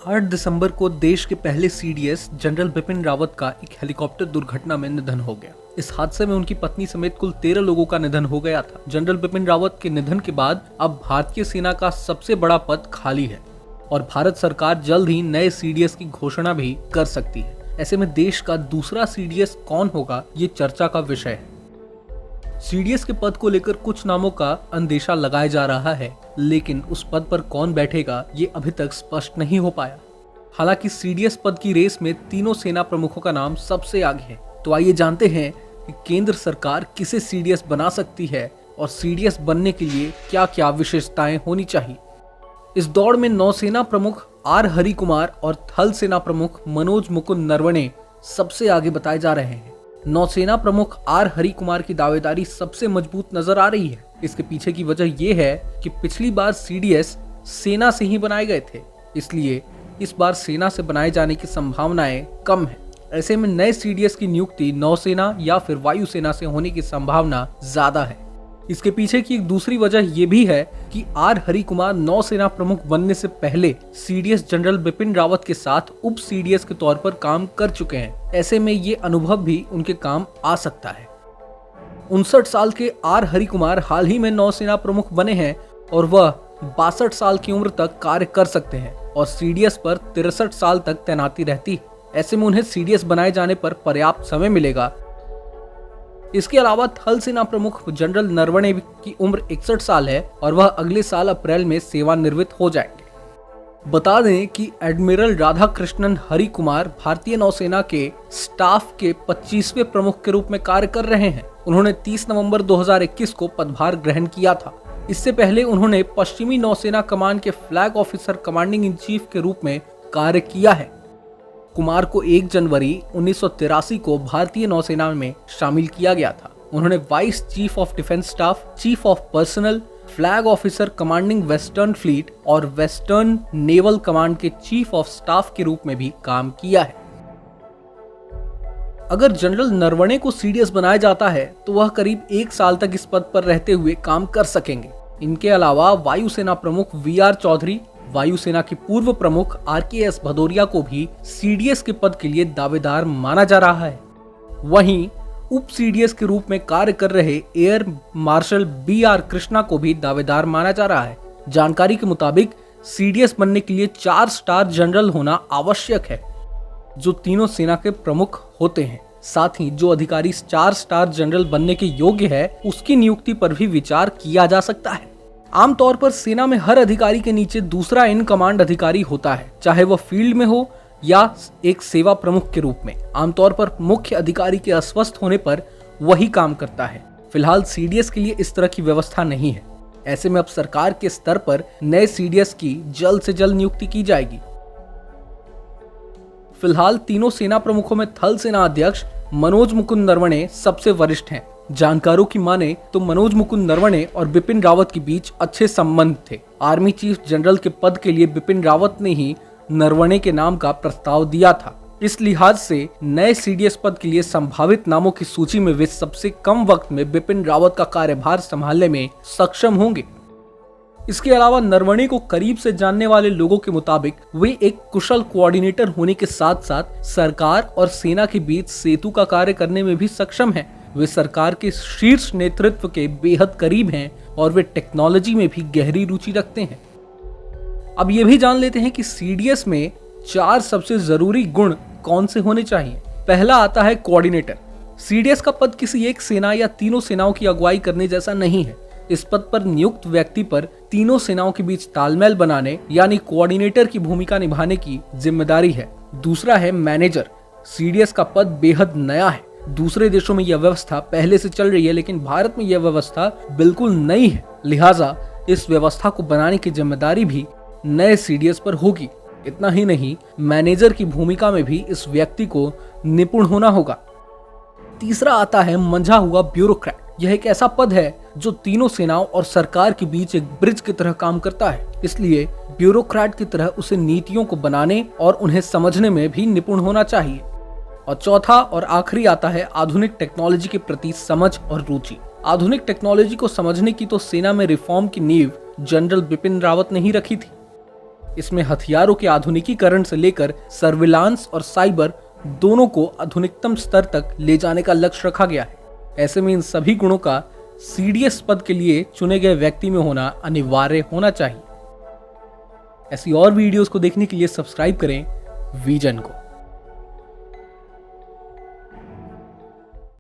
8 दिसंबर को देश के पहले सीडीएस जनरल बिपिन रावत का एक हेलीकॉप्टर दुर्घटना में निधन हो गया। इस हादसे में उनकी पत्नी समेत कुल 13 लोगों का निधन हो गया था। जनरल बिपिन रावत के निधन के बाद अब भारतीय सेना का सबसे बड़ा पद खाली है और भारत सरकार जल्द ही नए सीडीएस की घोषणा भी कर सकती है। ऐसे में देश का दूसरा सीडीएस कौन होगा, ये चर्चा का विषय है। सीडीएस के पद को लेकर कुछ नामों का अंदेशा लगाया जा रहा है, लेकिन उस पद पर कौन बैठेगा ये अभी तक स्पष्ट नहीं हो पाया। हालांकि सीडीएस पद की रेस में तीनों सेना प्रमुखों का नाम सबसे आगे है। तो आइए जानते हैं कि केंद्र सरकार किसे सीडीएस बना सकती है और सीडीएस बनने के लिए क्या क्या विशेषताएं होनी चाहिए। इस दौड़ में नौसेना प्रमुख आर हरि कुमार और थल सेना प्रमुख मनोज मुकुंद नरवणे सबसे आगे बताए जा रहे हैं। नौसेना प्रमुख आर हरि कुमार की दावेदारी सबसे मजबूत नजर आ रही है। इसके पीछे की वजह यह है कि पिछली बार सीडीएस सेना से ही बनाए गए थे, इसलिए इस बार सेना से बनाए जाने की संभावनाएं कम है। ऐसे में नए सीडीएस की नियुक्ति नौसेना या फिर वायुसेना से होने की संभावना ज्यादा है। इसके पीछे की एक दूसरी वजह यह भी है कि आर हरि कुमार नौसेना प्रमुख बनने से पहले सीडीएस जनरल बिपिन रावत के साथ उप सीडीएस के तौर पर काम कर चुके हैं। ऐसे में ये अनुभव भी उनके काम आ सकता है। 59 साल के आर हरि कुमार हाल ही में नौसेना प्रमुख बने हैं और वह 62 साल की उम्र तक कार्य कर सकते हैं और सीडीएस पर 63 साल तक तैनाती रहती। ऐसे में उन्हें सीडीएस बनाए जाने पर पर्याप्त समय मिलेगा। इसके अलावा थल सेना प्रमुख जनरल नरवणे की उम्र 61 साल है और वह अगले साल अप्रैल में सेवानिवृत्त हो जाएंगे। बता दें कि एडमिरल राधाकृष्णन हरि कुमार भारतीय नौसेना के स्टाफ के 25वें प्रमुख के रूप में कार्य कर रहे हैं। उन्होंने 30 नवंबर 2021 को पदभार ग्रहण किया था। इससे पहले उन्होंने पश्चिमी नौसेना कमान के flag officer commanding in chief के रूप में कार्य किया है। कुमार को 1 जनवरी 1983 को भारतीय नौसेना में शामिल किया गया था। उन्होंने vice chief of defence staff, chief of personal, flag officer commanding western fleet और वेस्टर्न नेवल कमांड के चीफ ऑफ स्टाफ के रूप में भी काम किया है। अगर जनरल नरवणे को सीडीएस बनाया जाता है तो वह करीब 1 साल तक इस पद पर रहते हुए काम कर सकेंगे। इनके अलावा वायुसेना प्रमुख वीआर चौधरी, वायुसेना की पूर्व प्रमुख आरकेएस भदौरिया को भी सीडीएस के पद के लिए दावेदार माना जा रहा है। वहीं उप सीडीएस के रूप में कार्य कर रहे एयर मार्शल बीआर कृष्णा को भी दावेदार माना जा रहा है। जानकारी के मुताबिक सीडीएस बनने के लिए 4 स्टार जनरल होना आवश्यक है, जो तीनों सेना के प्रमुख होते हैं। साथ ही जो अधिकारी 4 स्टार जनरल बनने के योग्य है, उसकी नियुक्ति पर भी विचार किया जा सकता है। आमतौर पर सेना में हर अधिकारी के नीचे दूसरा इन कमांड अधिकारी होता है, चाहे वह फील्ड में हो या एक सेवा प्रमुख के रूप में। आमतौर पर मुख्य अधिकारी के अस्वस्थ होने पर वही काम करता है। फिलहाल सीडीएस के लिए इस तरह की व्यवस्था नहीं है। ऐसे में अब सरकार के स्तर पर नए सीडीएस की जल्द से जल्द नियुक्ति की जाएगी। फिलहाल तीनों सेना प्रमुखों में थल सेना अध्यक्ष मनोज मुकुंद नरवणे सबसे वरिष्ठ हैं। जानकारों की माने तो मनोज मुकुंद नरवणे और बिपिन रावत के बीच अच्छे संबंध थे। आर्मी चीफ जनरल के पद के लिए बिपिन रावत ने ही नरवणे के नाम का प्रस्ताव दिया था। इस लिहाज से नए सीडीएस पद के लिए संभावित नामों की सूची में वे सबसे कम वक्त में बिपिन रावत का कार्यभार संभालने में सक्षम होंगे। इसके अलावा नरवणे को करीब से जानने वाले लोगों के मुताबिक वे एक कुशल कोऑर्डिनेटर होने के साथ साथ सरकार और सेना के बीच सेतु का कार्य करने में भी सक्षम हैं। वे सरकार के शीर्ष नेतृत्व के बेहद करीब हैं और वे टेक्नोलॉजी में भी गहरी रुचि रखते हैं। अब ये भी जान लेते हैं कि सीडीएस में 4 सबसे जरूरी गुण कौन से होने चाहिए। पहला आता है कोऑर्डिनेटर। सीडीएस का पद किसी एक सेना या तीनों सेनाओं की अगुवाई करने जैसा नहीं है। इस पद पर नियुक्त व्यक्ति पर तीनों सेनाओं के बीच तालमेल बनाने यानी कोऑर्डिनेटर की भूमिका निभाने की जिम्मेदारी है। दूसरा है मैनेजर। सीडीएस का पद बेहद नया है। दूसरे देशों में यह व्यवस्था पहले से चल रही है, लेकिन भारत में यह व्यवस्था बिल्कुल नई है। लिहाजा इस व्यवस्था को बनाने की जिम्मेदारी भी नए सीडीएस पर होगी। इतना ही नहीं, मैनेजर की भूमिका में भी इस व्यक्ति को निपुण होना होगा। तीसरा आता है मंझा हुआ ब्यूरोक्रेट। यह एक ऐसा पद है जो तीनों सेनाओं और सरकार के बीच एक ब्रिज की तरह काम करता है, इसलिए ब्यूरोक्रेट की तरह उसे नीतियों को बनाने और उन्हें समझने में भी निपुण होना चाहिए। और चौथा और आखिरी आता है आधुनिक टेक्नोलॉजी के प्रति समझ और रुचि। आधुनिक टेक्नोलॉजी को समझने की तो सेना में रिफॉर्म की नींव जनरल बिपिन रावत ने ही रखी थी। इसमें हथियारों के आधुनिकीकरण से लेकर सर्विलांस और साइबर दोनों को आधुनिकतम स्तर तक ले जाने का लक्ष्य रखा गया है। ऐसे में इन सभी गुणों का सीडीएस पद के लिए चुने गए व्यक्ति में होना अनिवार्य होना चाहिए। ऐसी और वीडियोस को देखने के लिए सब्सक्राइब करें विजन को।